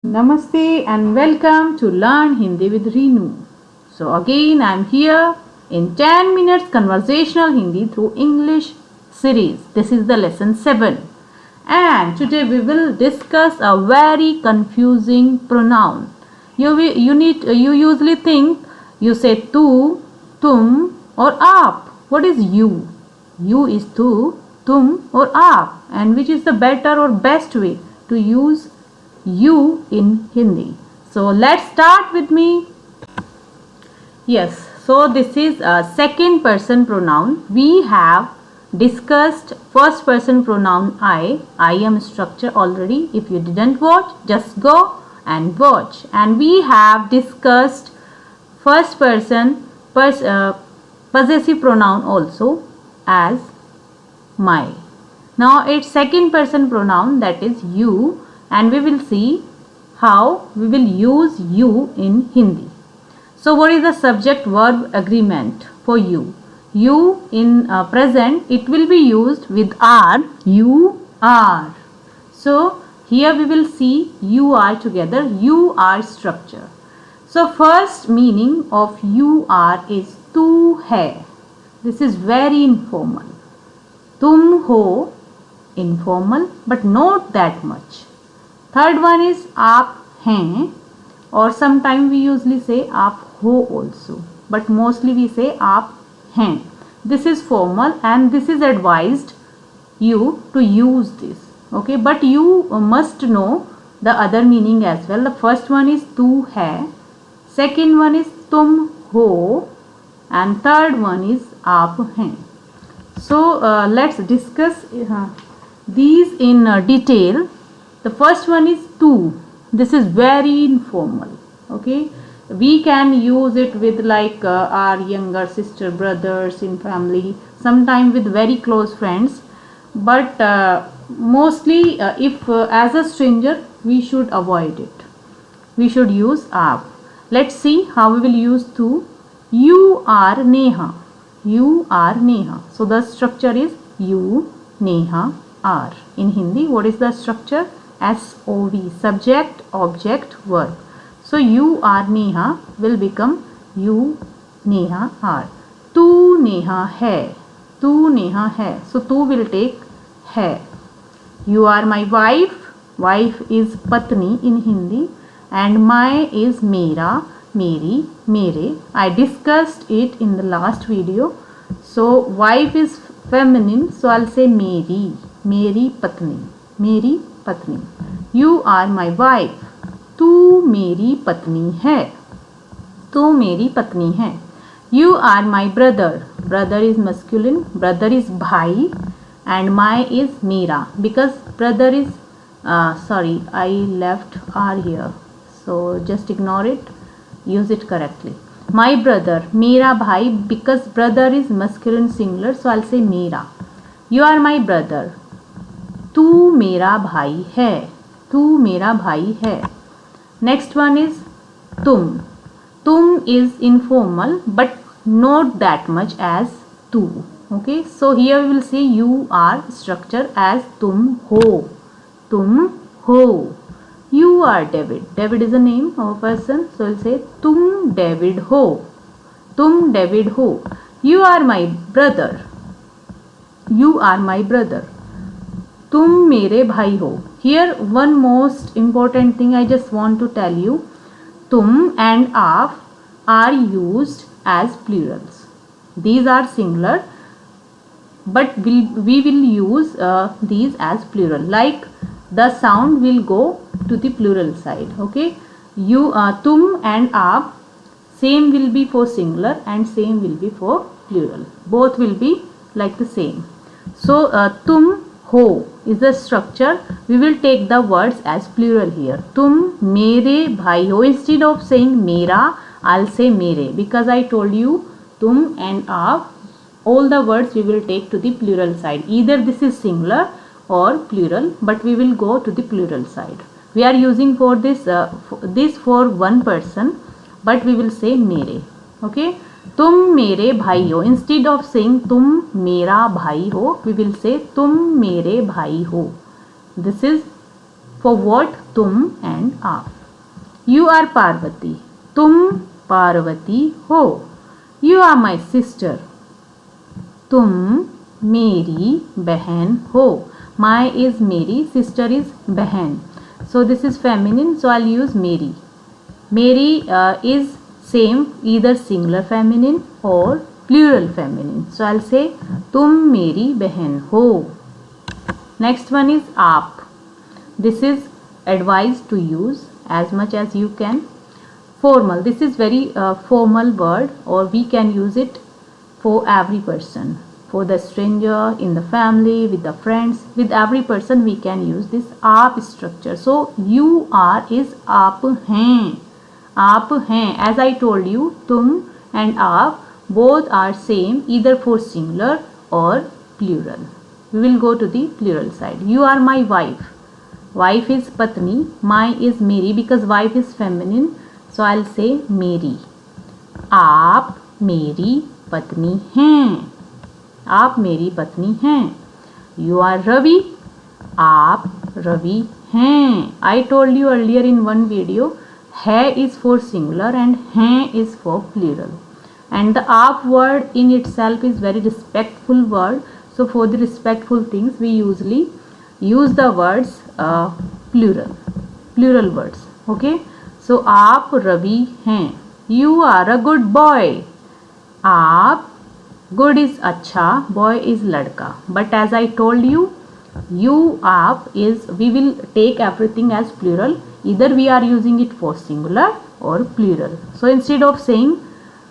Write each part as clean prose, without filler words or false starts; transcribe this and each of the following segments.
Namaste and welcome to Learn Hindi with Reenu. So again I am here in 10 minutes conversational Hindi through English series. This is the lesson 7 and today we will discuss a very confusing pronoun. You usually think you say tu, tum or aap. What is you? You is tu, tum or aap, and which is the better or best way to use you in Hindi. So let's start with me. Yes, so this is a second person pronoun. We have discussed first person pronoun I am structure already. If you didn't watch, just go and watch. And we have discussed first person possessive pronoun also as my. Now it's second person pronoun, that is you, and we will see how we will use you in Hindi. So what is the subject verb agreement for you? You in present, it will be used with are, you are. So here we will see you are together, you are structure. So first meaning of you are is tu hai. This is very informal. Tum ho, informal but not that much. Third one is आप हैं, or sometimes we usually say आप हो also, but mostly we say आप हैं. This is formal and this is advised you to use this. Okay, but you must know the other meaning as well. The first one is तू है, second one is तुम हो, and third one is आप हैं. So let's discuss these in detail. The first one is tu. This is very informal. Okay, we can use it with like our younger sister, brothers in family, sometimes with very close friends, but mostly if as a stranger we should avoid it. We should use aap. Let's see how we will use tu. You are Neha. You are Neha. So the structure is you, Neha, are. In Hindi, what is the structure? SOV, subject, object, verb. So you are Neha will become you, Neha, are. Tu Neha hai. Tu Neha hai. So tu will take hai. You are my wife. Wife is Patni in Hindi, and my is Mera, Meri, Mere. I discussed it in the last video. So wife is feminine, so I'll say Meri, Meri Patni, Meri Patni. You are my wife. तू मेरी पत्नी है. तू मेरी पत्नी है. You are my brother. Brother is masculine. Brother is भाई, and my is मेरा, because brother is sorry, I left R here, so just ignore it. Use it correctly. My brother, मेरा भाई, because brother is masculine singular, so I'll say मेरा. You are my brother. तू मेरा भाई है. तू मेरा भाई है. Next one is तुम. तुम is informal but not that much as तू. Okay, so here we will say you are structure as तुम हो. तुम हो. You are David. David is a name of a person, so we'll say तुम David हो. तुम David हो. You are my brother. You are my brother. तुम मेरे भाई हो. Here one most important thing I just want to tell you. तुम and आप are used as plurals. These are singular, but we will use these as plural. Like the sound will go to the plural side. Okay. You तुम and आप, same will be for singular and same will be for plural. Both will be like the same. So तुम हो is the structure. We will take the words as plural here. तुम मेरे भाई हो. Instead of saying मेरा, I'll say मेरे, because I told you तुम and आप, all the words we will take to the plural side. Either this is singular or plural, but we will go to the plural side. We are using for this for one person, but we will say मेरे. Okay. तुम मेरे भाई हो. Instead of saying तुम मेरा भाई हो, we will say तुम मेरे भाई हो. This is For what? तुम and आप. You are Parvati. तुम पार्वती हो. You are my sister. तुम मेरी बहन हो. My is मेरी, sister is बहन. So this is feminine, so I'll use मेरी. मेरी is same, either singular feminine or plural feminine. So I'll say तुम मेरी बहन हो. Next one is आप. This is advised to use as much as you can. Formal. This is very formal word, or we can use it for every person. For the stranger, in the family, with the friends, with every person we can use this आप structure. So you are is आप हैं. आप हैं. As I told you, तुम and आप both are same, either for singular or plural. We will go to the plural side. You are my wife. Wife is patni. My is मेरी, because wife is feminine. So I'll say मेरी. आप मेरी पत्नी हैं. आप मेरी पत्नी हैं. You are Ravi. आप रवि हैं. I told you earlier in one video, है is for singular and हैं is for plural. And the आप word in itself is very respectful word. So for the respectful things we usually use the words plural words. Okay. So आप रवि हैं. You are a good boy. आप, good is अच्छा, boy is लड़का. But as I told you, you आप is, we will take everything as plural. Either we are using it for singular or plural. So instead of saying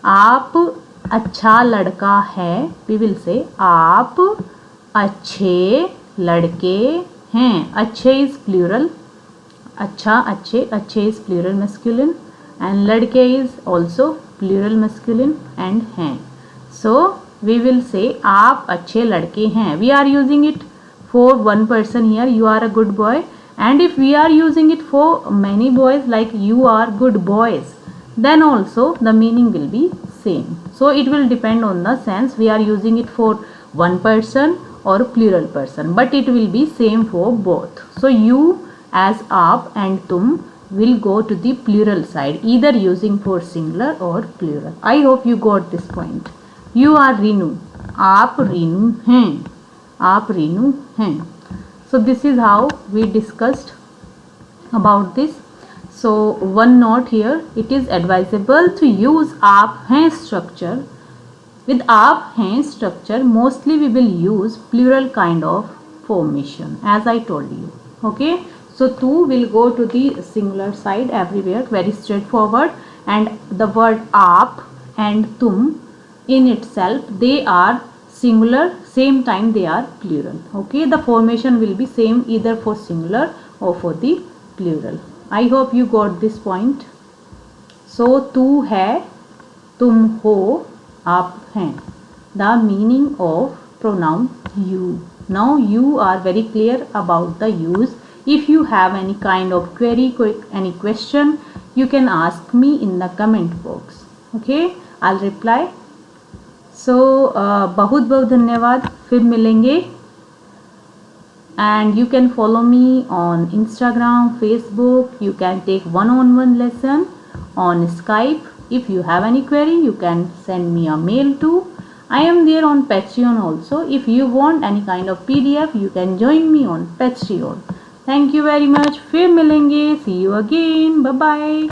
आप अच्छा लड़का है, we will say आप अच्छे लड़के हैं. अच्छे is plural. अच्छा, अच्छे, अच्छे is plural masculine, and लड़के is also plural masculine and हैं. So we will say आप अच्छे लड़के हैं. We are using it for one person here. You are a good boy. And if we are using it for many boys, like you are good boys, then also the meaning will be same. So it will depend on the sense we are using it for one person or plural person, but it will be same for both. So you as आप and तुम will go to the plural side, either using for singular or plural. I hope you got this point. You are Rinu. आप रीनू हैं. आप रीनू हैं. So this is how we discussed about this. So one note here, it is advisable to use आप हैं structure. With आप हैं structure, mostly we will use plural kind of formation, as I told you. Okay. So tu will go to the singular side everywhere, very straightforward. And the word aap and tum in itself, they are singular, same time they are plural. Okay, the formation will be same either for singular or for the plural. I hope you got this point. So tu hai, tum ho, aap hain. The meaning of pronoun you. Now you are very clear about the use. If you have any kind of query, any question, you can ask me in the comment box. Okay, I'll reply. So बहुत बहुत धन्यवाद. फिर मिलेंगे. And you can follow me on Instagram, Facebook. You can take one-on-one lesson on Skype. If you have any query, you can send me a mail too. I am there on Patreon also. If you want any kind of PDF, you can join me on Patreon. Thank you very much. फिर मिलेंगे. See you again. Bye bye.